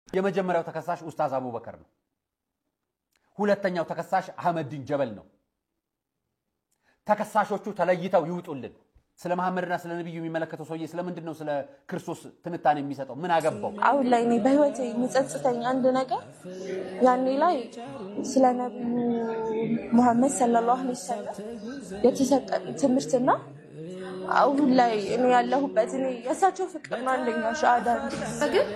የመጀመሪያው ተከሳሽ ኡስታዝ አቡበከር ነው ሁለተኛው ተከሳሽ አህመድን ጀበል ነው ተከሳሾቹ ተለይተው ይውጡልን ስለ መሐመድና ስለ ነብዩ የሚመለከተው ሰውዬ ስለምንድነው ስለ ክርስቶስ ትንታኔ የሚሰጠው ምን አገባው አሁን ላይ እኔ በህይወቴ የሚጸጽተኝ አንድ ነገር ያኔ ላይ ስለ ነብዩ መሐመድ ሰለላሁ ዐለይሂ ወሰለም የተሰጠ ትምህርትና አሁን ላይ እኔ ያለሁበት እኔ የሳቸው ፍቅር አንደኛ ሻዳ ግን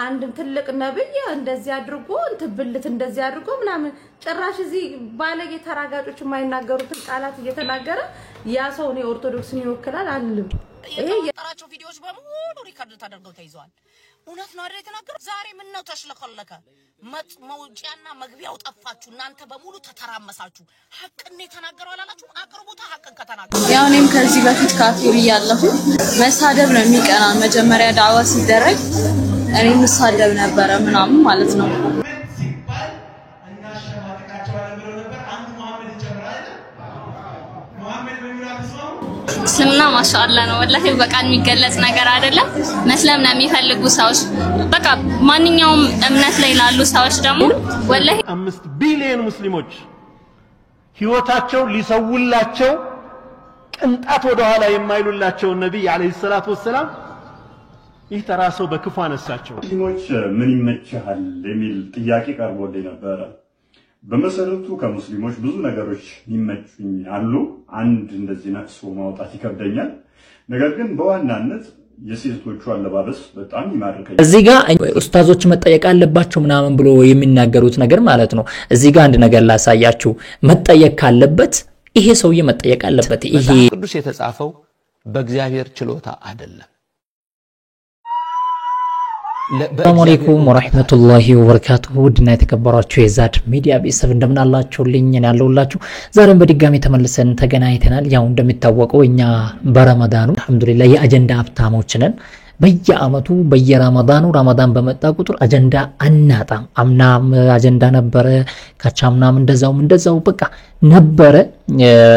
አንድ ትልቅ ነብይ እንደዚህ አድርጎ እንትብልት እንደዚህ አድርጎ ምናምን ጭራሽ እዚህ ባለጌ ተራጋጮች የማይናገሩትን ቃላት እየተናገረ ያ ሰው ነው ኦርቶዶክስን ይወክላል አይደለም ይሄ የጠራቸው ቪዲዮዎች በሙሉ ሪከርድ ተደርገው ተይዘዋል እውነት ነው አይደል የተናገረው ዛሬ ምን ነው ተሽለከለከ መውጫና መግቢያው ጠፋችሁ እናንተ በሙሉ ተተራመሳችሁ ሐቅን የተናገረው አላላችሁ አቅርቡታ ሐቅን ከተናገረ ያው እኔም ከዚህ በፊት ካፊር ያለሁ መሳደብ ነው የሚቀና መጀመሪያ ዳዋ ሲደረግ እኔ መሳደብ ነበር ምናምን ማለት ነው እስልምና ማሻአላህ ነው ወላሂ በቃል የሚገለጽ ነገር አይደለም መስለም ነው የሚፈልጉ ሰዎች በቃ ማንኛውም እምነት ላይ ላሉ ሰዎች ደግሞ ወላሂ 5 ቢሊዮን ሙስሊሞች ህይወታቸው ሊሰውላቸው ቅንጣት ወደ ኋላ የማይሉላቸው ነብይ አለይሂ ሰላቱ ወሰለም ይህ ተራሰው በክፉ አነሳቸው ሙስሊሞች ምን ይመችሃል የሚል ጥያቄ ቀርቦልኝ ነበር በመሰረቱ ከሙስሊሞች ብዙ ነገሮች ይመቹኝ አሉ አንድ እንደዚህ ነክሶ ማውጣት ይከብደኛል ነገር ግን በዋናነት የሴቶቹ አለባበስ በጣም ይማርከኛል እዚህ ጋር ኡስታዞች መጠየቅ አለባቸው ምናምን ብሎ የሚናገሩት ነገር ማለት ነው እዚህ ጋር አንድ ነገር ላሳያችሁ መጠየቅ ካለበት ይሄ ሰውዬ መጠየቅ አለበት ይሄ ቅዱስ የተጻፈው በእግዚአብሔር ችሎታ አይደለም السلام عليكم ورحمة الله وبركاته ودنا የተከበራችሁ የዛድ ሚዲያ ቤተሰብ እንደምን አላችሁልኝ እኔ ያለሁላችሁ ዛሬም በድጋሚ ተመልሰን ተገናኝተናል ያው እንደሚታወቀው እኛ በረመዳኑ አልহামዱሊላህ የአጀንዳ ሀብታሞች ነን በየአመቱ በየረመዳኑ ረመዳን በመጣ ቁጥር አጀንዳ አናጣም አምናም አጀንዳ ነበረ ካቻምናም እንደዛው በቃ ነበረ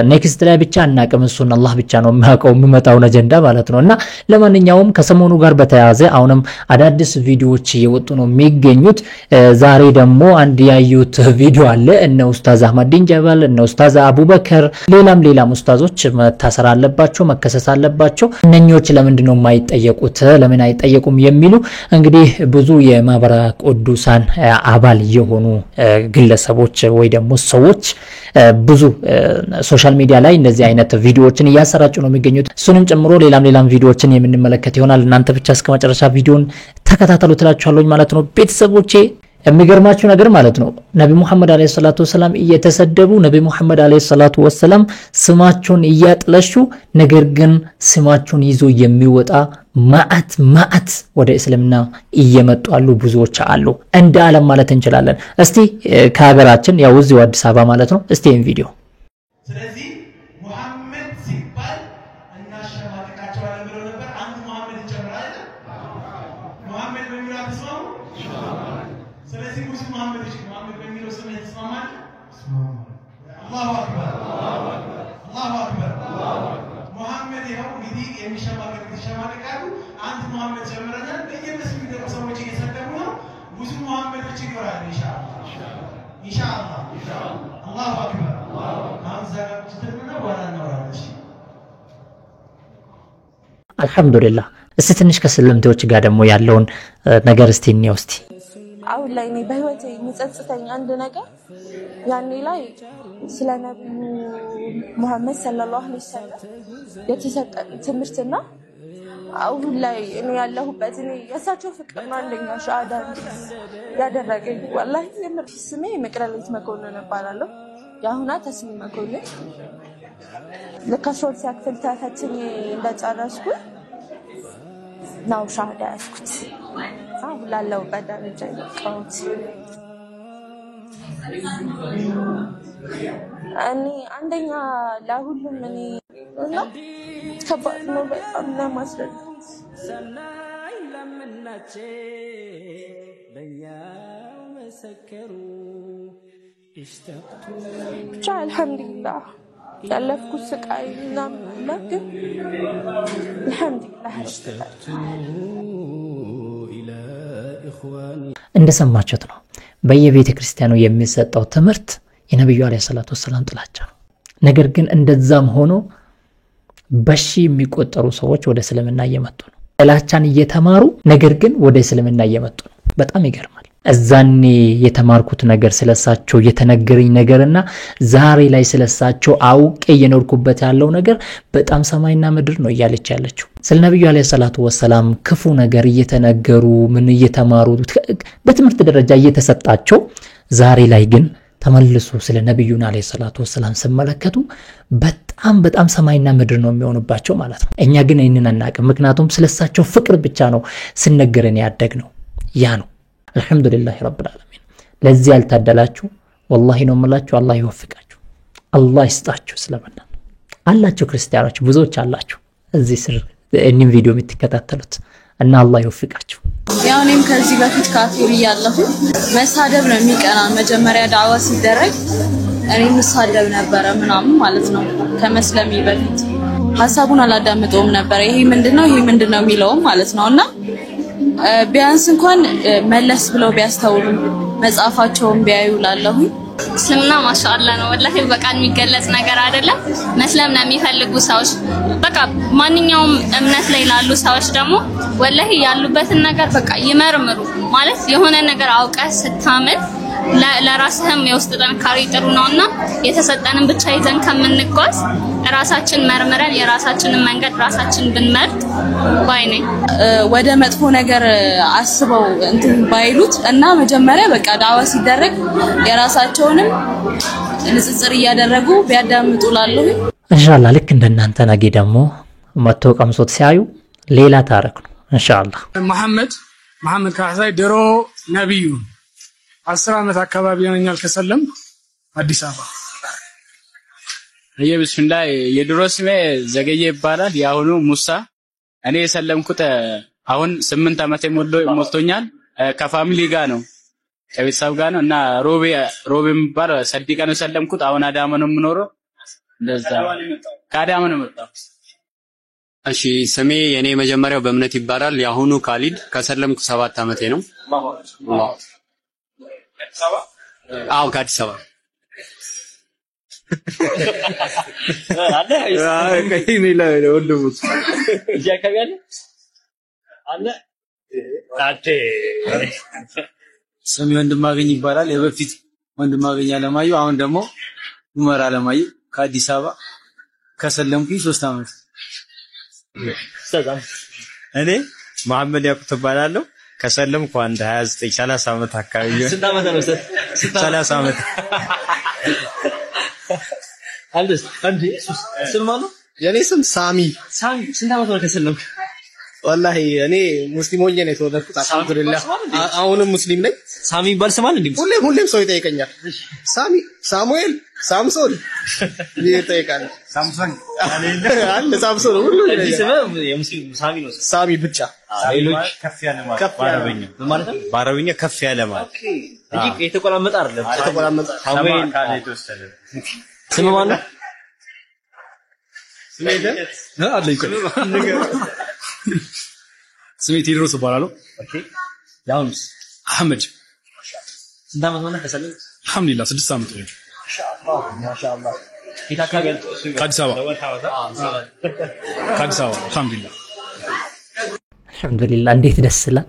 ኔክስት ላይ ብቻ እናቀም እሱን አላህ ብቻ ነው የሚያውቀው የሚመጣው አጀንዳ ማለት ነውና ለማንኛውም ከሰሞኑ ጋር በተያያዘ አሁንም አዳዲስ ቪዲዮዎች እየወጡ ነው የሚገኙት ዛሬ ደግሞ አንድ ያዩት ቪዲዮ አለ እነ ኡስታዝ አህመድን ጀበል እነ ኡስታዝ አቡበከር ሌላም ኡስታዞች መታሰር አለባቸው መከሰስ አለባቸው እነኞች ለምንድን ነው የማይጠየቁት ለምን አይጠየቁም የሚሉ እንግዲህ ብዙ የማህበረ ቅዱሳን አባል የሆኑ ግለሰቦች ወይ ደግሞ ሰዎች ብዙ ሶሻል ሚዲያ ላይ እንደዚህ አይነት ቪዲዮዎችን ያሰራጩ ነው የሚገኙት እሱንም ጨምሮ ሌላም ቪዲዮዎችን የምንመለከት ይሆናል እናንተ ብቻ እስከመጨረሻ ቪዲዮን ተከታተሉ ትላችኋለሁ ማለት ነው ቤተሰቦቼ የሚገርማችሁ ነገር ማለት ነው ነብዩ መሐመድ አለይሂ ሰላቱ ወሰለም እየተሰደቡ ነብዩ መሐመድ አለይሂ ሰላቱ ወሰለም ስማቸውን እያጥለሹ ነገር ግን ስማቸውን ይዞ የሚወጣ ማአት ወደ እስልምና እየመጡ አሉ ብዙዎች አሉ እንደ ዓለም ማለት እንችላለን እስቲ ከሀገራችን ያው እዚሁ አዲስ አበባ ማለት ነው እስቲ ይሄን ቪዲዮ ስለዚህ መሐመድ ሲባል እናሸማቀቃቸው አለ ብሎ ነበር አንድ መሐመድ ይጨምራል መሐመድ በሚለው አትስማሙ ስለዚህ ሙስሊም መሐመድ በሚለው ስም የተስማማል አላሁ አክበር አላሁ አክበር መሐመድ ይኸው እንግዲህ የሚሸማቀቃሉ አንድ መሐመድ ጨምረናል በየመስጊዱ ደግሞ ሰዎች እየሰደቡ ነው ብዙ መሐመዶች ይኖራሉ ኢንሻአላህ አላሁ አክበር አልহামዱሊላህ እስቲ ትንሽ ከስልምቶች ጋር ደግሞ ያለውን ነገር እስቲ እንየው እስቲ አሁን ላይ እኔ በህይወቴ የሚጸጽተኝ አንድ ነገር ያኔ ላይ ስለ ነብዩ መሐመድ ሰለላሁ ዐለይሂ ወሰለም የተሰጠ ትምህርትና አሁን ላይ እኔ ያለሁበት እኔ የሳቸው ፍቅር አንደኛ ሻዳ ያደረገኝ ወላሂ የምር ስሜ መቅረሌት መኮንን እባላለሁ ያሁና ተስሚ መኮንን ለካሾት ያክፍል ተፈትኜ እንደጨረስኩ ነው ሻዳ ያስኩት አሁን ላለው በደረጃ ይቀውት እኔ አንደኛ ለሁሉም እኔ እና ከባድ ነው በጣም ለማስረዳት ሰናይ ለምናቼ ለያው መሰከሩ ብቻ አልহামዱሊላህ ያለፍኩት ስቃይ ምናምን ግን አልহামዱሊላህ እንደሰማችሁት ነው በየቤተ ክርስቲያኑ የሚሰጠው ትምህርት የነብዩ አለይሂ ሰላቱ ወሰለም ጥላቻ ነው። ነገር ግን እንደዛም ሆኖ በሺ የሚቆጠሩ ሰዎች ወደ እስልምና እየመጡ ነው። ጥላቻን እየተማሩ ነገር ግን ወደ እስልምና እየመጡ ነው። በጣም ይገርማል። እዛኔ የተማርኩት ነገር ስለሳቸው የተነገረኝ ነገርና ዛሬ ላይ ስለሳቸው አውቄ የኖርኩበት ያለው ነገር በጣም ሰማይና ምድር ነው እያለች ያለችው። ስለ ነብዩ አለይሂ ሰላቱ ወሰለም ክፉ ነገር እየተነገሩ ምን እየተማሩ በትምህርት ደረጃ እየተሰጣቸው ዛሬ ላይ ግን ተመልሶ ስለ ነብዩና አለይሂ ሰላቱ ወሰለም ሲመለከቱ በጣም ሰማይና ምድር ነው የሚሆንባቸው ማለት ነው። እኛ ግን ይሄንን አናውቅም። ምክንያቱም ስለሳቸው ፍቅር ብቻ ነው ስነገረን ያደግነው። ያ ነው አልহামዱሊላህ ረብል ዓለሚን። ለዚህ ያልታደላችሁ ወላሂ ነው የምላችሁ አላህ ይወፍቃችሁ፣ አላህ ይስጣችሁ። ስለምን አላችሁ ክርስቲያኖች ብዙዎች አላችሁ እዚህ ስር እኒን ቪዲዮ የምትከታተሉት እና አላህ ይወፍቃችሁ። ያው እኔም ከዚህ በፊት ካፊር እያለሁ መሳደብ ነው የሚቀና። መጀመሪያ ዳዋ ሲደረግ እኔ መሳደብ ነበር ምናምን ማለት ነው። ከመስለሚ በፊት ሐሳቡን አላዳምጠውም ነበር። ይሄ ምንድነው የሚለው ማለት ነውና ቢያንስ እንኳን መለስ ብለው ቢያስተውሉ መጽሐፋቸውን ቢያዩ ላለሁ እስልምና ማሻአላህ ነው ወላሂ በቃል የሚገለጽ ነገር አይደለም። መስለም ነው የሚፈልጉ ሰዎች በቃ ማንኛውም እምነት ላይ ላሉ ሰዎች ደግሞ ወላሂ ያሉበትን ነገር በቃ ይመርምሩ ማለት የሆነ ነገር አውቀህ ስታምን ለራስህም የውስጥ ጥንካሬ ጥሩ ነውና የተሰጠንን ብቻ ይዘን ከምንጓዝ ራሳችን መርምረን የራሳችንን መንገድ ራሳችን ብንመርጥ ባይ ነኝ። ወደ መጥፎ ነገር አስበው እንትን ባይሉት እና መጀመሪያ በቃ ዳዋ ሲደረግ የራሳቸውንም ንጽጽር እያደረጉ ቢያዳምጡ ላለሁ ኢንሻአላህ። ልክ እንደናንተ ነገ ደግሞ መጥቶ ቀምሶት ሲያዩ ሌላ ታሪክ ነው ኢንሻአላህ። መሐመድ ካህሳይ ድሮ ነብዩ 10 ዓመት አካባቢ ያኛል ከሰለም አዲስ አበባ በስሚላህ የድሮ ስሜ ዘገየ ይባላል። ያሁኑ ሙሳ። እኔ የሰለምኩት አሁን 8 ዓመት ሞልቶኛል። ከፋሚሊ ጋር ነው ከቤተሰብ ጋር ነው እና ሮቤ የሚባል ሰዲቃ ነው የሰለምኩት። አሁን አዳማ ነው የምኖረው። እንደዛ ከአዳማ ነው የመጣው። እሺ ስሜ የኔ መጀመሪያው በእምነት ይባላል። ያሁኑ ካሊድ ከሰለምኩ 7 ዓመቴ ነው። አዎ ከአዲስ አበባ አለ ከይኔ ላይ ወንድሙት ያከቢያለ አለ ታቴ ስሜ ወንድማገኝ ይባላል። የበፊት ወንድማገኝ አለማየሁ አሁን ደግሞ ኡመር አለማየሁ ከአዲስ አበባ ከሰለምኩኝ 3 ዓመት። እኔ መሐመድ ያቁት እባላለሁ ከሰለምኩ አንድ 29 30 ዓመት አካባቢ ነው። ስንት ዓመት ነው? 30 ዓመት። አንዴ ስም ማለት የኔ ስም ሳሚ። ስንት ዓመት ነው ከሰለምኩ? ወላሂ እኔ ሙስሊም ሆኜ ነው የተወለድኩት። አልሐምዱሊላህ አሁንም ሙስሊም ነኝ። ሳሚ ይባል ስማል እንዴ? ሁሌም ሰው ይጠይቀኛል። ሳሚ፣ ሳሙኤል፣ ሳምሶን ይጠይቃል። ሳምሶን አለ ሳምሶን ሁሉ ስም የሙስሊም ሳሚ ነው። ሳሚ ብቻ ሌሎች ከፍ ያለ ማለት በአረብኛ በአረብኛ ከፍ ያለ ማለት እንጂ የተቆላመጠ አይደለም። የተቆላመጠ ሳሙኤል ካለ የተወሰደ ስም ማን ነው? ስሜ ቴድሮስ እባላለሁ። ኦኬ ያውንስ አህመድ። ስንት ዓመት ሆነ ከሰለምክ? አልሐምዱሊላህ 6 ዓመት ነው። ማሻአላህ ፊት አካባቢ ከአዲስ አበባ አልሐምዱሊላህ አልহামዱሊላህ። እንዴት ደስ ይላል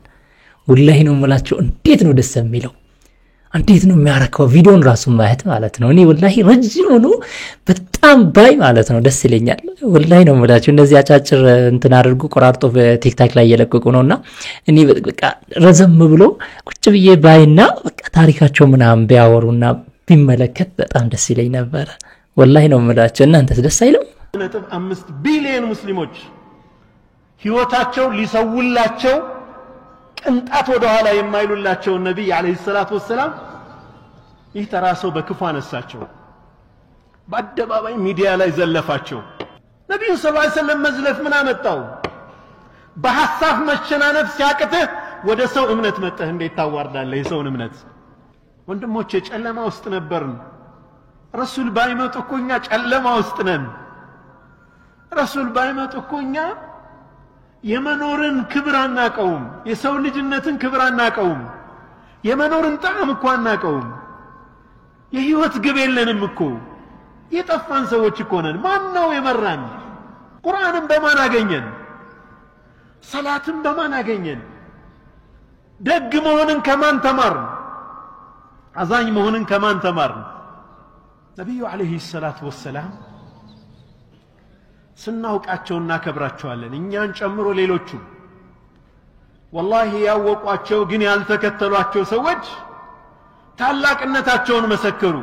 ወላሂ ነው የምላችሁ። እንዴት ነው ደስ የሚለው እንዴት ነው የሚያረካው ቪዲዮን ራሱ ማየት ማለት ነው። እኔ ወላሂ ረጅም ሆኖ በጣም ባይ ማለት ነው ደስ ይለኛል ወላሂ ነው የምላችሁ። እንደዚህ አጫጭር እንትን አድርጉ ቆራርጦ በቲክታክ ላይ እየለቀቁ ነውና እኔ በቃ ረዘም ብሎ ቁጭ ብዬ ባይና በቃ ታሪካቸው ምናምን ቢያወሩና ቢመለከት በጣም ደስ ይለኝ ነበር ወላሂ ነው የምላችሁ። እናንተስ ደስ አይልም? 5 ቢሊዮን ሙስሊሞች ህይወታቸው ሊሰውላቸው ቅንጣት ወደ ኋላ የማይሉላቸው ነብይ አለይሂ ሰላቱ ወሰለም ይህ ተራሰው በክፉ አነሳቸው። በአደባባይ ሚዲያ ላይ ዘለፋቸው። ነብዩ ሰለላሁ ዐለይሂ ወሰለም መዝለፍ ምን አመጣው? በሐሳብ መሸናነፍ ሲያቅትህ ወደ ሰው እምነት መጥተህ እንዴት ታዋርዳለህ የሰውን እምነት? ወንድሞቼ ጨለማ ውስጥ ነበርን። ረሱል ባይመጡ እኮ እኛ ጨለማ ውስጥ ነን። ረሱል ባይመጡ እኮ እኛ የመኖርን ክብር አናቀውም፣ የሰው ልጅነትን ክብር አናቀውም። የመኖርን ጣዕም እኮ አናቀውም። የህይወት ግብ የለንም እኮ የጠፋን ሰዎች እኮ ነን። ማን ነው የመራን? ቁርአንን በማን አገኘን? ሰላትን በማን አገኘን? ደግ መሆንን ከማን ተማርን? አዛኝ መሆንን ከማን ተማርን? ነብዩ አለይሂ ሰላቱ ወሰላም ስናውቃቸው እናከብራቸዋለን፣ እኛን ጨምሮ ሌሎቹ። ወላሂ ያወቋቸው ግን ያልተከተሏቸው ሰዎች ታላቅነታቸውን መሰከሩ።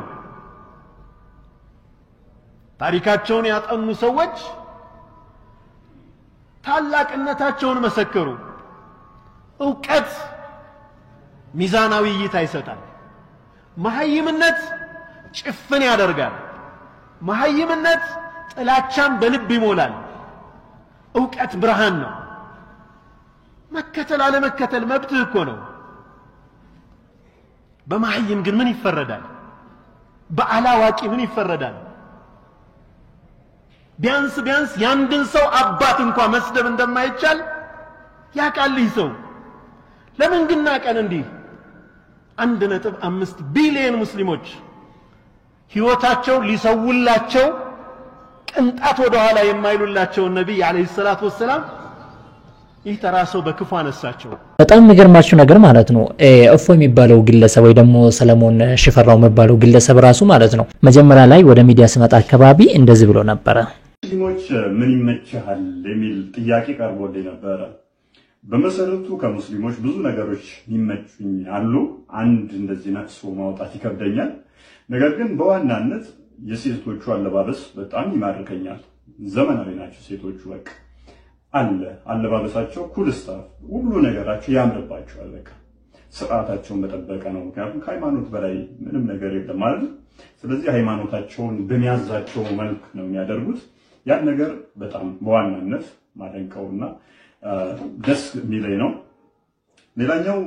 ታሪካቸውን ያጠኑ ሰዎች ታላቅነታቸውን መሰከሩ። እውቀት ሚዛናዊ እይታ ይሰጣል። መሐይምነት ጭፍን ያደርጋል። መሐይምነት ጥላቻን በልብ ይሞላል። እውቀት ብርሃን ነው። መከተል አለመከተል መብትህ እኮ ነው። በመሐይም ግን ምን ይፈረዳል? በአላዋቂ ምን ይፈረዳል? ቢያንስ ያንድን ሰው አባት እንኳን መስደብ እንደማይቻል ያውቃል ይህ ሰው። ለምን ግን ናቀን? እንዲህ 1.5 ቢሊዮን ሙስሊሞች ህይወታቸው ሊሰውላቸው ቅንጣት ወደ ኋላ የማይሉላቸው ነብይ አለይሂ ሰላቱ ወሰላም ይህ ተራሰው በክፉ አነሳቸው። በጣም የሚገርማችሁ ነገር ማለት ነው እፎ የሚባለው ግለሰብ ወይ ደግሞ ሰለሞን ሽፈራው የሚባለው ግለሰብ ራሱ ማለት ነው መጀመሪያ ላይ ወደ ሚዲያ ስመጣ አካባቢ እንደዚህ ብሎ ነበር። ሙስሊሞች ምን ይመችሃል የሚል ጥያቄ ቀርቦልኝ ነበር። በመሰረቱ ከሙስሊሞች ብዙ ነገሮች ይመቹኝ አሉ። አንድ እንደዚህ ነቅሶ ማውጣት ይከብደኛል። ነገር ግን በዋናነት የሴቶቹ አለባበስ በጣም ይማርከኛል። ዘመናዊ ናቸው ሴቶቹ። በቃ አለባበሳቸው ኩልስታፍ፣ ሁሉ ነገራቸው ያምርባቸዋል። በቃ ስርዓታቸውን በጠበቀ ነው። ምክንያቱም ከሃይማኖት በላይ ምንም ነገር የለም ማለት። ስለዚህ ሃይማኖታቸውን በሚያዛቸው መልክ ነው የሚያደርጉት። ያን ነገር በጣም በዋናነት ማደንቀውና ደስ የሚለኝ ነው። ሌላኛው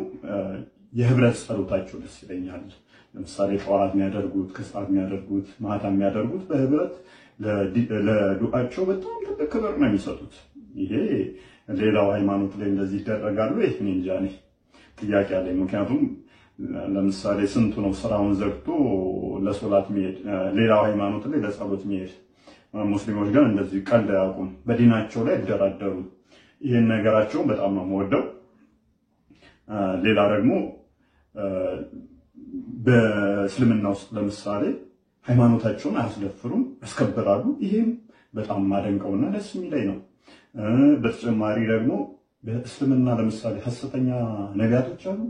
የህብረት ጸሎታቸው ደስ ይለኛል። ለምሳሌ ጠዋት የሚያደርጉት፣ ከሰዓት የሚያደርጉት፣ ማታ የሚያደርጉት በህብረት ለዱዓቸው በጣም ትልቅ ክብር ነው የሚሰጡት። ይሄ ሌላው ሃይማኖት ላይ እንደዚህ ይደረጋሉ? ይሄ እንጃ እኔ ጥያቄ አለኝ። ምክንያቱም ለምሳሌ ስንቱ ነው ስራውን ዘግቶ ለሶላት የሚሄድ፣ ሌላው ሃይማኖት ላይ ለጸሎት የሚሄድ። ሙስሊሞች ግን እንደዚህ ቀልድ አያውቁም፣ በዲናቸው ላይ ይደራደሩ። ይሄን ነገራቸው በጣም ነው የምወደው። ሌላ ደግሞ በእስልምና ውስጥ ለምሳሌ ሃይማኖታቸውን አያስደፍሩም፣ ያስከብራሉ። ይሄም በጣም ማደንቀውና ደስ የሚለኝ ነው። በተጨማሪ ደግሞ በእስልምና ለምሳሌ ሐሰተኛ ነቢያቶች አሉ።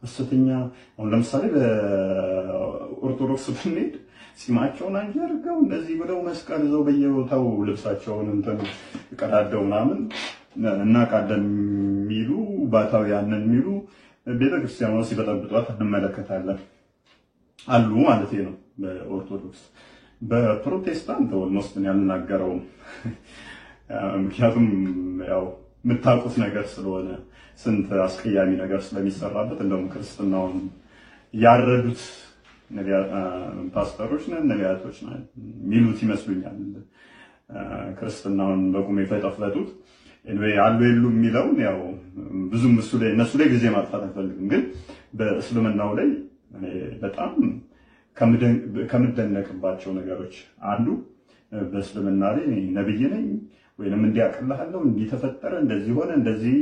ሐሰተኛ አሁን ለምሳሌ በኦርቶዶክስ ብንሄድ ሲማቸውን አንጀርገው እንደዚህ ብለው መስቀል ይዘው በየቦታው ልብሳቸውን እንትን ቀዳደው ምናምን እናቃለን የሚሉ ባታውያንን የሚሉ ቤተክርስቲያኗ ሲበጠብጧት እንመለከታለን አሉ ማለት ነው። በኦርቶዶክስ በፕሮቴስታንት ኦልሞስት ያልናገረው ምክንያቱም ያው የምታውቁት ነገር ስለሆነ ስንት አስቀያሚ ነገር ስለሚሰራበት እንደውም ክርስትናውን ያረዱት ፓስተሮች ነን ነቢያቶች ነን የሚሉት ይመስሉኛል። ክርስትናውን በቁም የፈጠፈጡት አሉ የሉ የሚለውን ያው ብዙም እነሱ ላይ ጊዜ ማጥፋት አልፈልግም። ግን በእስልምናው ላይ በጣም ከምደነቅባቸው ነገሮች አንዱ በእስልምና ላይ ነብይ ነኝ ወይንም እንዲያቀላለው እንዲተፈጠረ እንደዚህ ሆነ እንደዚህ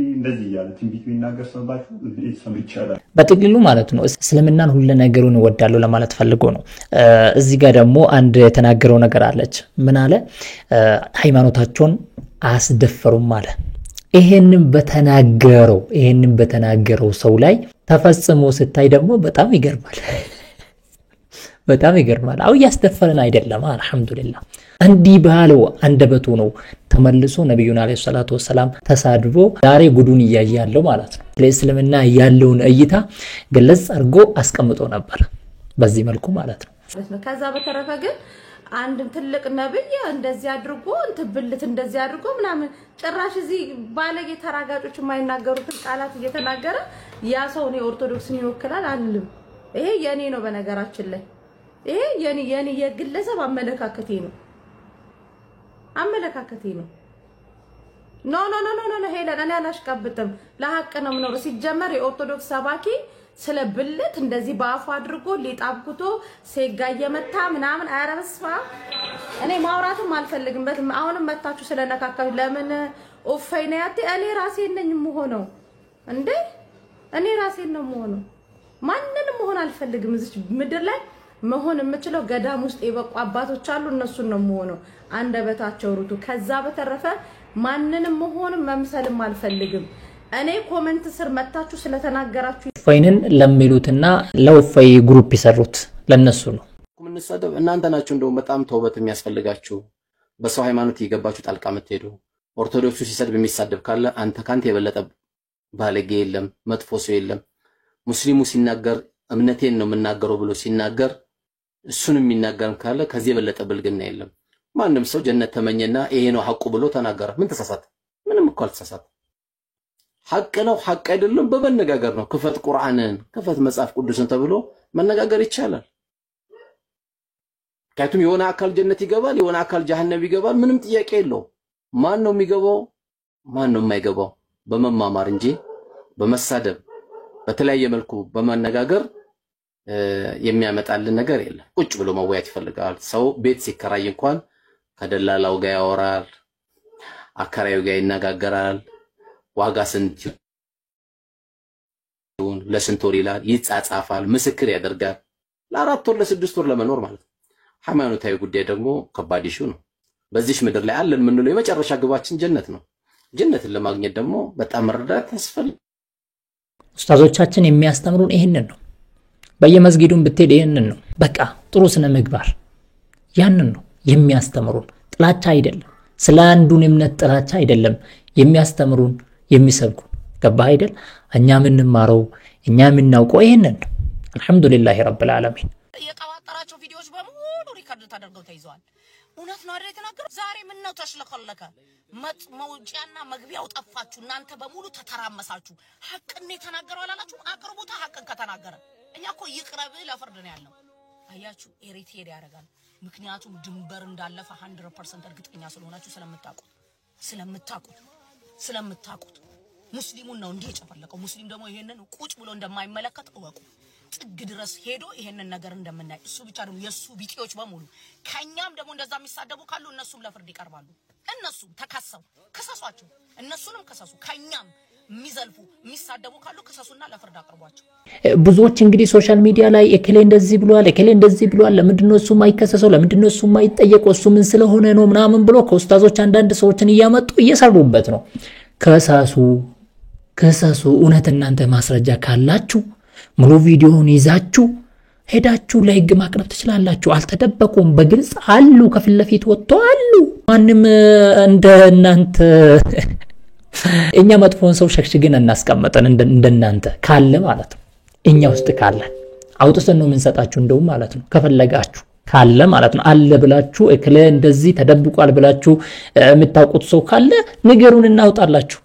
እያለ ትንቢት ቢናገር ሰምቻለሁ። በጥቅሉ ማለት ነው እስልምናን ሁሉ ነገሩን እወዳለሁ ለማለት ፈልጎ ነው። እዚህ ጋር ደግሞ አንድ የተናገረው ነገር አለች። ምን አለ? ሃይማኖታቸውን አስደፈሩም አለ። ይሄንን በተናገረው ሰው ላይ ተፈጽሞ ስታይ ደግሞ በጣም ይገርማል። በጣም ይገርማል። አው ያስተፈረን አይደለም አልহামዱሊላህ። እንዲህ ባለው አንደበቱ ነው ተመልሶ ነብዩና አለይሂ ሰላቱ ወሰላም ተሳድቦ ዛሬ ጉዱን ያያያለው ማለት ነው። ለእስልምና ያለውን እይታ ገለጽ አድርጎ አስቀምጦ ነበር በዚህ መልኩ ማለት ነው። ከዛ በተረፈ ግን አንድ ትልቅ ነብይ እንደዚህ አድርጎ እንትብልት እንደዚህ አድርጎ ምናምን ጭራሽ እዚህ ባለጌ ተራጋጮች የማይናገሩትን ቃላት እየተናገረ ያ ሰው ነው ኦርቶዶክስን ይወክላል አልልም። ይሄ የኔ ነው በነገራችን ላይ ይሄ የኔ የግለሰብ አመለካከቴ ነው። ኖ ሄለን እኔ አላሽቃብጥም። ለሐቅ ነው የምኖረው። ሲጀመር የኦርቶዶክስ ሰባኪ ስለ ብልት እንደዚህ በአፉ አድርጎ ሊጣብኩቶ ሴጋ እየመታ ምናምን አረብስፋ እኔ ማውራትም አልፈልግም። አሁንም መታችሁ ስለነካካችሁ ለምን ኦፈይናያት እኔ ራሴን ነኝ የምሆነው እንዴ እኔ ራሴን ነው የምሆነው። ማንንም መሆን አልፈልግም። እዚህ ምድር ላይ መሆን የምችለው ገዳም ውስጥ የበቁ አባቶች አሉ እነሱን ነው የምሆነው አንደበታቸው ሩቱ። ከዛ በተረፈ ማንንም መሆን መምሰልም አልፈልግም። እኔ ኮሜንት ስር መታችሁ ስለተናገራችሁ ኦፈይንን ለሚሉትና ለኦፈይ ግሩፕ ይሰሩት ለነሱ ነው ምንሰደብ እናንተ ናችሁ። እንደው በጣም ተውበት የሚያስፈልጋችሁ በሰው ሃይማኖት ይገባችሁ ጣልቃ መትሄዱ። ኦርቶዶክሱ ሲሰድብ የሚሳደብ ካለ አንተ ካንተ የበለጠ ባለጌ የለም መጥፎ ሰው የለም። ሙስሊሙ ሲናገር እምነቴን ነው የምናገረው ብሎ ሲናገር እሱን የሚናገር ካለ ከዚህ የበለጠ ብልግና የለም። ማንንም ሰው ጀነት ተመኘና ይሄ ነው ሐቁ ብሎ ተናገረ። ምን ተሳሳተ? ምንም እኮ አልተሳሳተ። ሐቅ ነው ሐቅ አይደለም በመነጋገር ነው። ክፈት ቁርአንን ክፈት መጽሐፍ ቅዱስን ተብሎ መነጋገር ይቻላል። ካቱም የሆነ አካል ጀነት ይገባል የሆነ አካል ጀሃነም ይገባል ምንም ጥያቄ የለው። ማን ነው የሚገባው ማን ነው የማይገባው በመማማር እንጂ በመሳደብ በተለያየ መልኩ በመነጋገር የሚያመጣልን ነገር የለም። ቁጭ ብሎ መወያየት ይፈልጋል። ሰው ቤት ሲከራይ እንኳን ከደላላው ጋር ያወራል አከራዩ ጋር ይነጋገራል። ዋጋ ስንት ለስንት ወር ይላል ይጻጻፋል ምስክር ያደርጋል ለአራት ወር ለስድስት ወር ለመኖር ማለት ነው። ሃይማኖታዊ ጉዳይ ደግሞ ከባድ ኢሹ ነው። በዚህ ምድር ላይ አለን ምንለው የመጨረሻ ግባችን ጀነት ነው። ጀነትን ለማግኘት ደግሞ በጣም መረዳት ያስፈልጋል። ኡስታዞቻችን የሚያስተምሩን ይሄንን ነው። በየመስጊዱም ብትሄድ ይሄንን ነው። በቃ ጥሩ ስነ ምግባር ያንን ነው የሚያስተምሩን። ጥላቻ አይደለም ስለ አንዱን እምነት ጥላቻ አይደለም የሚያስተምሩን የሚሰብኩ ገባህ አይደል? እኛ ምንማረው እኛ ምናውቀው ይሄንን ነው። አልহামዱሊላህ ረብል ዓለሚን። የቀባጠራቸው ቪዲዮዎች በሙሉ ሪከርድ ተደርገው ተይዘዋል። እውነት ነው አይደል የተናገረው? ዛሬ ምን ነው ተሽለከለከ? መውጫና መግቢያው ጠፋችሁ። እናንተ በሙሉ ተተራመሳችሁ። ሐቅን የተናገረው አላላችሁ? አቅርቡታ ሐቅን ከተናገረ እኛ እኮ ይቅረብ ለፍርድ ነው ያለው። አያችሁ ኢሪቴት ያደርጋል። ምክንያቱም ድንበር እንዳለፈ 100% እርግጠኛ ስለሆናችሁ ስለምታውቁት ሙስሊሙን ነው እንዴ ጨፈለቀው። ሙስሊም ደግሞ ይሄንን ቁጭ ብሎ እንደማይመለከት እወቁ። ጥግ ድረስ ሄዶ ይሄንን ነገር እንደምናይ እሱ ብቻ ደግሞ የሱ ቢጤዎች በሙሉ ከኛም ደግሞ እንደዛ የሚሳደቡ ካሉ እነሱም ለፍርድ ይቀርባሉ። እነሱም ተከሰው ከሰሷቸው እነሱንም ከሰሱ ከኛም የሚዘልፉ የሚሳደቡ ካሉ ከሰሱና ለፍርድ አቅርቧቸው። ብዙዎች እንግዲህ ሶሻል ሚዲያ ላይ እከሌ እንደዚህ ብሏል ለምንድነው እሱ ማይከሰሰው ለምንድነው እሱ ማይጠየቀው እሱ ምን ስለሆነ ነው ምናምን ብሎ ከኡስታዞች አንዳንድ ሰዎችን እያመጡ እየሰሩበት ነው። ከሰሱ እውነት እናንተ ማስረጃ ካላችሁ ሙሉ ቪዲዮውን ይዛችሁ ሄዳችሁ ለህግ ማቅረብ ትችላላችሁ። አልተደበቁም በግልጽ አሉ ከፊት ለፊት ወጥተዋል። ማንም እንደናንተ እኛ መጥፎን ሰው ሸክሽግን እናስቀምጠን እንደናንተ ካለ ማለት ነው። እኛ ውስጥ ካለ አውጥተን ነው የምንሰጣችሁ እንደው ማለት ነው። ከፈለጋችሁ ካለ ማለት ነው አለ ብላችሁ እከለ እንደዚህ ተደብቋል ብላችሁ የምታውቁት ሰው ካለ ንገሩን እናውጣላችሁ።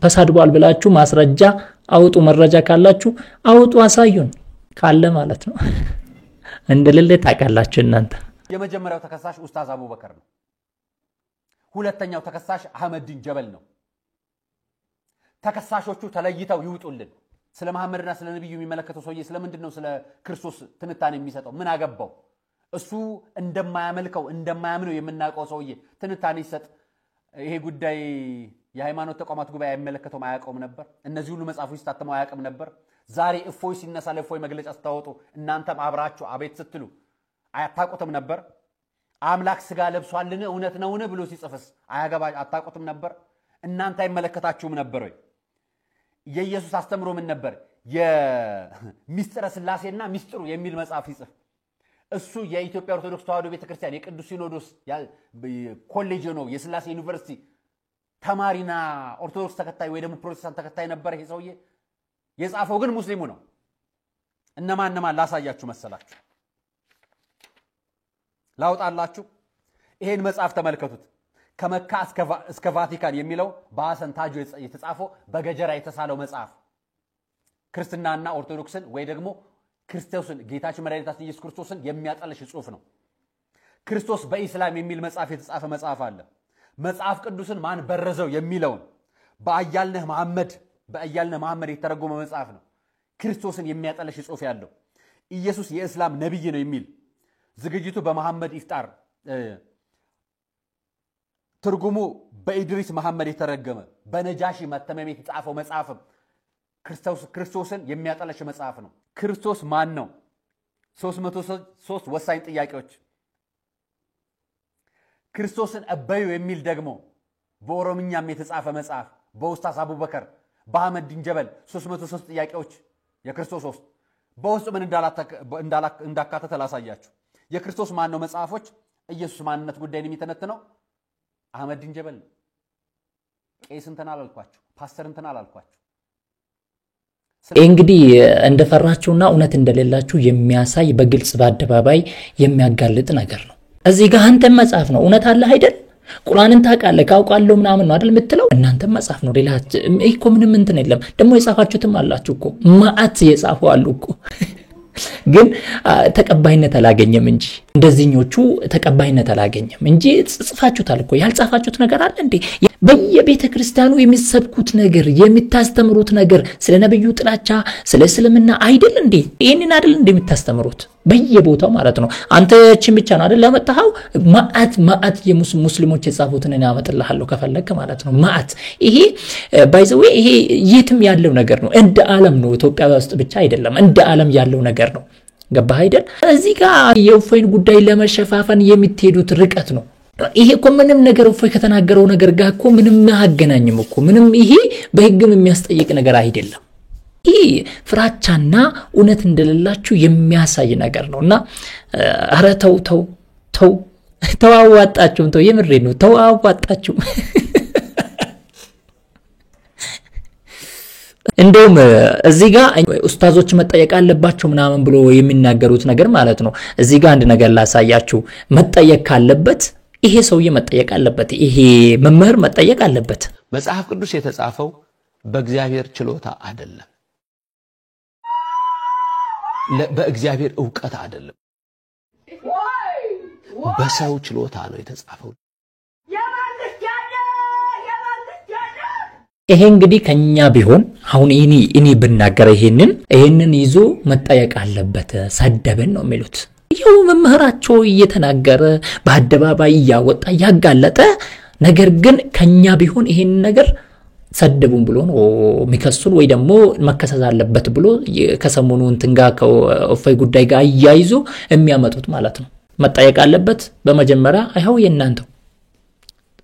ተሳድቧል ብላችሁ ማስረጃ አውጡ። መረጃ ካላችሁ አውጡ አሳዩን ካለ ማለት ነው። እንደሌለ ታውቃላችሁ እናንተ። የመጀመሪያው ተከሳሽ ኡስታዝ አቡበከር ነው። ሁለተኛው ተከሳሽ አህመድን ጀበል ነው። ተከሳሾቹ ተለይተው ይውጡልን። ስለ መሐመድና ስለ ነብዩ የሚመለከተው ሰውዬ ስለምንድነው ስለ ክርስቶስ ትንታኔ የሚሰጠው? ምን አገባው? እሱ እንደማያመልከው እንደማያምነው የምናውቀው ሰውዬ ትንታኔ ይሰጥ። ይሄ ጉዳይ የሃይማኖት ተቋማት ጉባኤ አይመለከተውም አያውቀውም ነበር። እነዚህ ሁሉ መጽሐፎች ታተመው አያውቅም ነበር። ዛሬ እፎይ ሲነሳ ለእፎይ መግለጫ ስታወጡ እናንተም አብራችሁ አቤት ስትሉ አያታውቁትም ነበር። አምላክ ስጋ ለብሷልን እውነት ነውን ብሎ ሲጽፍስ አታውቁትም ነበር። እናንተ አይመለከታችሁም ነበር ወይ? የኢየሱስ አስተምሮ ምን ነበር? የሚስጥረ ስላሴና ሚስጥሩ የሚል መጽሐፍ ይጽፍ። እሱ የኢትዮጵያ ኦርቶዶክስ ተዋሕዶ ቤተክርስቲያን የቅዱስ ሲኖዶስ ኮሌጅ ነው የስላሴ ዩኒቨርሲቲ ተማሪና ኦርቶዶክስ ተከታይ ወይ ደግሞ ፕሮቴስታንት ተከታይ ነበር። ይሄ ሰውዬ የጻፈው ግን ሙስሊሙ ነው። እነማን ላሳያችሁ መሰላችሁ? ላውጣላችሁ። ይሄን መጽሐፍ ተመልከቱት። ከመካ እስከ ቫቲካን የሚለው በሐሰን ታጆ የተጻፈው በገጀራ የተሳለው መጽሐፍ ክርስትናና ኦርቶዶክስን ወይ ደግሞ ክርስቶስን ጌታችን መድኃኒታችን ኢየሱስ ክርስቶስን የሚያጠለሽ ጽሑፍ ነው። ክርስቶስ በኢስላም የሚል መጽሐፍ የተጻፈ መጽሐፍ አለ። መጽሐፍ ቅዱስን ማን በረዘው የሚለውን በአያልነህ መሐመድ በእያልነ መሐመድ የተረጎመ መጽሐፍ ነው። ክርስቶስን የሚያጠለሽ ጽሑፍ ያለው ኢየሱስ የእስላም ነብይ ነው የሚል ዝግጅቱ በመሐመድ ኢፍጣር ትርጉሙ በኢድሪስ መሐመድ የተረገመ በነጃሺ መተመም የተጻፈው መጽሐፍ ክርስቶስን የሚያጠለሽ መጽሐፍ ነው። ክርስቶስ ማን ነው? 303 ወሳኝ ጥያቄዎች። ክርስቶስን እበዩ የሚል ደግሞ በኦሮምኛም የተጻፈ መጽሐፍ በኡስታዝ አቡበከር በአህመድ ዲንጀበል 303 ጥያቄዎች የክርስቶስ ውስጥ በውስጥ ምን እንዳካተተ ላሳያችሁ። የክርስቶስ ማን ነው መጽሐፎች ኢየሱስ ማንነት ጉዳይን የሚተነትነው አህመድ ዲንጀበል ቄስ እንትን አላልኳችሁ፣ ፓስተር እንትን አላልኳችሁ። እንግዲህ እንደፈራችሁና እውነት እንደሌላችሁ የሚያሳይ በግልጽ በአደባባይ የሚያጋልጥ ነገር ነው። እዚህ ጋር አንተ መጽሐፍ ነው እውነት አለ አይደል? ቁርአንን ታውቃለህ ካውቃለሁ ምናምን ነው አይደል የምትለው? እናንተ መጽሐፍ ነው ሌላ እኮ ምንም እንትን የለም። ደግሞ የጻፋችሁትም አላችሁ እኮ ማአት የጻፉ አሉ እኮ ግን ተቀባይነት አላገኘም እንጂ እንደዚህኞቹ ተቀባይነት አላገኘም እንጂ ጽፋችሁታል እኮ። ያልጻፋችሁት ነገር አለ እንዴ? በየቤተ ክርስቲያኑ የሚሰብኩት ነገር የሚታስተምሩት ነገር ስለ ነብዩ ጥላቻ ስለ እስልምና አይደል እንዴ? ይሄንን አይደል እንዴ የምታስተምሩት በየቦታው ማለት ነው። አንተ እቺን ብቻ ነው አይደል ያመጣኸው? ማአት የሙስሊሞች የጻፉትን እኔ አመጣልሃለሁ ከፈለክ ማለት ነው። ማአት ይሄ ባይዘው ይሄ የትም ያለው ነገር ነው። እንደ ዓለም ነው፣ ኢትዮጵያ ውስጥ ብቻ አይደለም፣ እንደ ዓለም ያለው ነገር ነው። ገባህ አይደል? እዚህ ጋር የእፎይን ጉዳይ ለመሸፋፈን የምትሄዱት ርቀት ነው። ይሄ እኮ ምንም ነገር እፎይ ከተናገረው ነገር ጋር እኮ ምንም አያገናኝም እኮ ምንም። ይሄ በህግም የሚያስጠይቅ ነገር አይደለም። ይሄ ፍራቻና እውነት እንደሌላችሁ የሚያሳይ ነገር ነውና አረ ተው አዋጣችሁም። ተው የምሬ ነው፣ ተው አዋጣችሁም። እንደውም እዚህ ጋር ኡስታዞች መጠየቅ አለባቸው ምናምን ብሎ የሚናገሩት ነገር ማለት ነው። እዚህ ጋር አንድ ነገር ላሳያችሁ። መጠየቅ ካለበት ይሄ ሰውዬ መጠየቅ አለበት፣ ይሄ መምህር መጠየቅ አለበት። መጽሐፍ ቅዱስ የተጻፈው በእግዚአብሔር ችሎታ አይደለም፣ በእግዚአብሔር ዕውቀት አይደለም፣ በሰው ችሎታ ነው የተጻፈው። ይሄ እንግዲህ ከኛ ቢሆን አሁን እኔ ብናገር ይሄንን ይዞ መጠየቅ አለበት ሰደበን ነው የሚሉት። ይሄው መምህራቸው እየተናገረ በአደባባይ ያወጣ ያጋለጠ ነገር ግን ከኛ ቢሆን ይሄን ነገር ሰደቡን ብሎ ነው የሚከሱን ወይ ደግሞ መከሰስ አለበት ብሎ ከሰሞኑ እንትን ጋር ከእፎይ ጉዳይ ጋር ያይዞ የሚያመጡት ማለት ነው። መጠየቅ አለበት በመጀመሪያ አይው የናንተው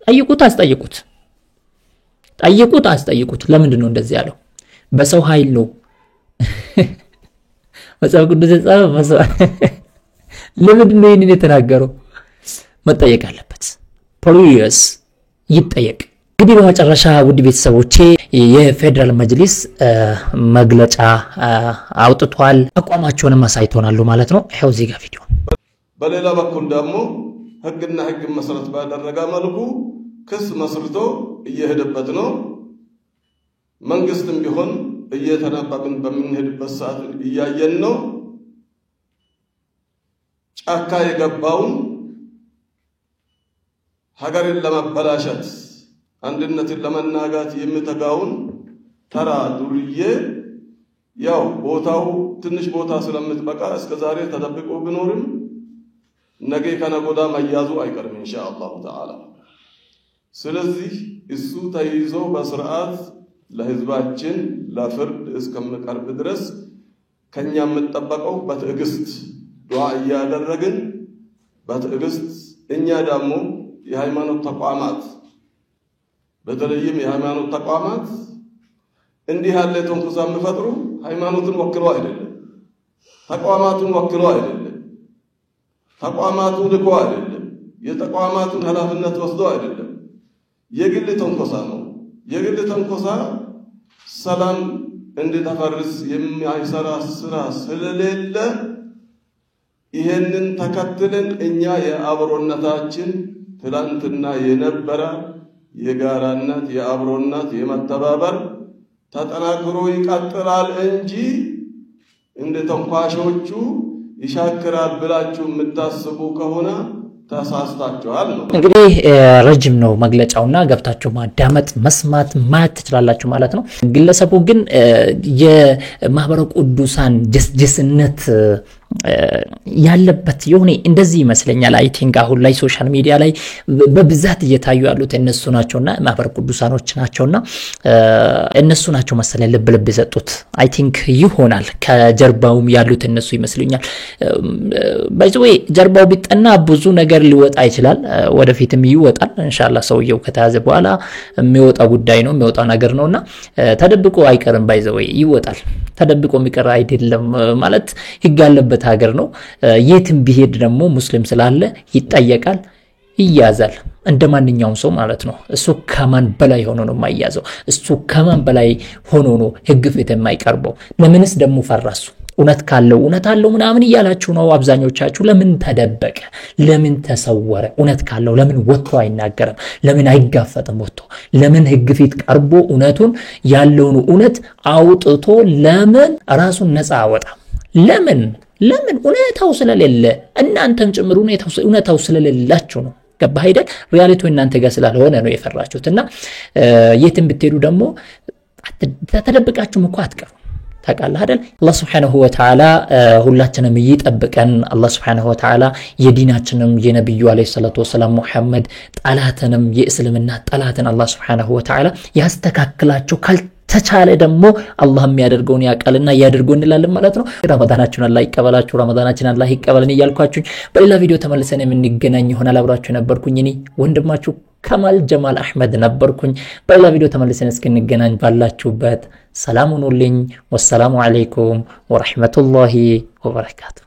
ጠይቁት አስጠይቁት። ለምንድን ነው እንደዚህ ያለው? በሰው ኃይል ነው መጽሐፍ ቅዱስ የተጻፈው። ለምንድን ነው ይሄንን የተናገረው? መጠየቅ አለበት። ፖሊስ ይጠየቅ። እንግዲህ በመጨረሻ ውድ ቤተሰቦቼ የፌደራል መጅሊስ መግለጫ አውጥቷል። አቋማቸውንም አሳይቶናል ማለት ነው። ይሄው እዚህ ጋር ቪዲዮ። በሌላ በኩል ደግሞ ህግና ህግ መሰረት ባደረገ መልኩ ክስ መስርቶ እየሄደበት ነው። መንግስትም ቢሆን እየተናበብን በምንሄድበት ሰዓት እያየን ነው። ጫካ የገባውን ሀገርን ለማበላሸት አንድነትን ለመናጋት የሚተጋውን ተራ ዱርዬ ያው ቦታው ትንሽ ቦታ ስለምትበቃ እስከዛሬ ተደብቆ ቢኖርም ነገ ከነጎዳ መያዙ አይቀርም ኢንሻአላህ ተዓላ። ስለዚህ እሱ ተይዞ በስርዓት ለህዝባችን ለፍርድ እስከመቀርብ ድረስ ከኛ የምንጠበቀው በትዕግስት ዱዓ እያደረግን በትዕግስት እኛ ደግሞ የሃይማኖት ተቋማት በተለይም የሃይማኖት ተቋማት እንዲህ ያለ ተንኮሳ የሚፈጥሩ ሃይማኖትን ወክለው አይደለም፣ ተቋማቱን ወክለው አይደለም፣ ተቋማቱን ልኮ አይደለም፣ የተቋማቱን ኃላፊነት ወስዶ አይደለም። የግል ተንኮሳ ነው። የግል ተንኮሳ ሰላም እንዲተፈርስ የሚያሰራ ስራ ስለሌለ ይሄንን ተከትለን እኛ የአብሮነታችን ትላንትና የነበረ የጋራነት የአብሮነት የመተባበር ተጠናክሮ ይቀጥላል እንጂ እንደ ተንኳሾቹ ይሻክራል ብላችሁ የምታስቡ ከሆነ ተሳስታችኋል ነው። እንግዲህ ረጅም ነው መግለጫውና ገብታችሁ ማዳመጥ መስማት ማየት ትችላላችሁ ማለት ነው። ግለሰቡ ግን የማህበረ ቅዱሳን ጀስነት ያለበት የሆነ እንደዚህ ይመስለኛል። አይ ቲንክ አሁን ላይ ሶሻል ሚዲያ ላይ በብዛት እየታዩ ያሉት እነሱ ናቸውና ማህበረ ቅዱሳኖች ናቸውና እነሱ ናቸው መሰለኝ ልብ የሰጡት አይ ቲንክ ይሆናል። ከጀርባውም ያሉት እነሱ ይመስሉኛል። ባይዘዌ ጀርባው ቢጠና ብዙ ነገር ሊወጣ ይችላል፣ ወደፊትም ይወጣል ኢንሻአላህ። ሰውየው ከተያዘ በኋላ የሚወጣ ጉዳይ ነው፣ የሚወጣ ነገር ነውና ተደብቆ አይቀርም። ባይዘዌ ይወጣል፣ ተደብቆ የሚቀር አይደለም ማለት ህግ ያለበት ሀገር ነው። የትም ቢሄድ ደግሞ ሙስሊም ስላለ ይጠየቃል፣ ይያዛል እንደማንኛውም ሰው ማለት ነው። እሱ ከማን በላይ ሆኖ ነው የማይያዘው? እሱ ከማን በላይ ሆኖ ነው ህግ ፊት የማይቀርበው? ለምንስ ደግሞ ፈራሱ? እውነት ካለው እውነት አለው ምናምን እያላችሁ ነው አብዛኞቻችሁ። ለምን ተደበቀ? ለምን ተሰወረ? እውነት ካለው ለምን ወጥቶ አይናገርም? ለምን አይጋፈጥም? ወጥቶ ለምን ህግ ፊት ቀርቦ እውነቱን ያለውን እውነት አውጥቶ ለምን ራሱን ነፃ አወጣ? ለምን እውነታው ስለሌለ እናንተም ጭምር እውነታው ስለሌላችሁ ነው። ገባህ አይደል? ሪያሊቲው እናንተ ጋር ስላልሆነ ነው የፈራችሁትና የትም ብትሄዱ ደግሞ ተደብቃችሁም እኮ አትቀሩ። ታውቃለህ አይደል? አላህ Subhanahu Wa Ta'ala ሁላችንም ይጠብቀን። አላህ Subhanahu Wa Ta'ala የዲናችንም የነብዩ አለይሂ ሰላቱ ወሰለም ሙሐመድ ጠላተንም የእስልምና ጠላትን አላህ Subhanahu Wa Ta'ala ያስተካክላቸው። ተቻለ ደግሞ አላህ የሚያደርገውን ያቃልና ያድርጎ እንላለን ማለት ነው። ረመዳናችሁን አላህ ይቀበላችሁ፣ ረመዳናችንን አላህ ይቀበልን እያልኳችሁ በሌላ ቪዲዮ ተመልሰን የምንገናኝ ይሆናል። አብራችሁ ነበርኩኝ እኔ ወንድማችሁ ከማል ጀማል አህመድ ነበርኩኝ። በሌላ ቪዲዮ ተመልሰን እስክንገናኝ ባላችሁበት ሰላም ሁኑልኝ። ወሰላሙ አለይኩም ወራህመቱላሂ ወበረካቱ።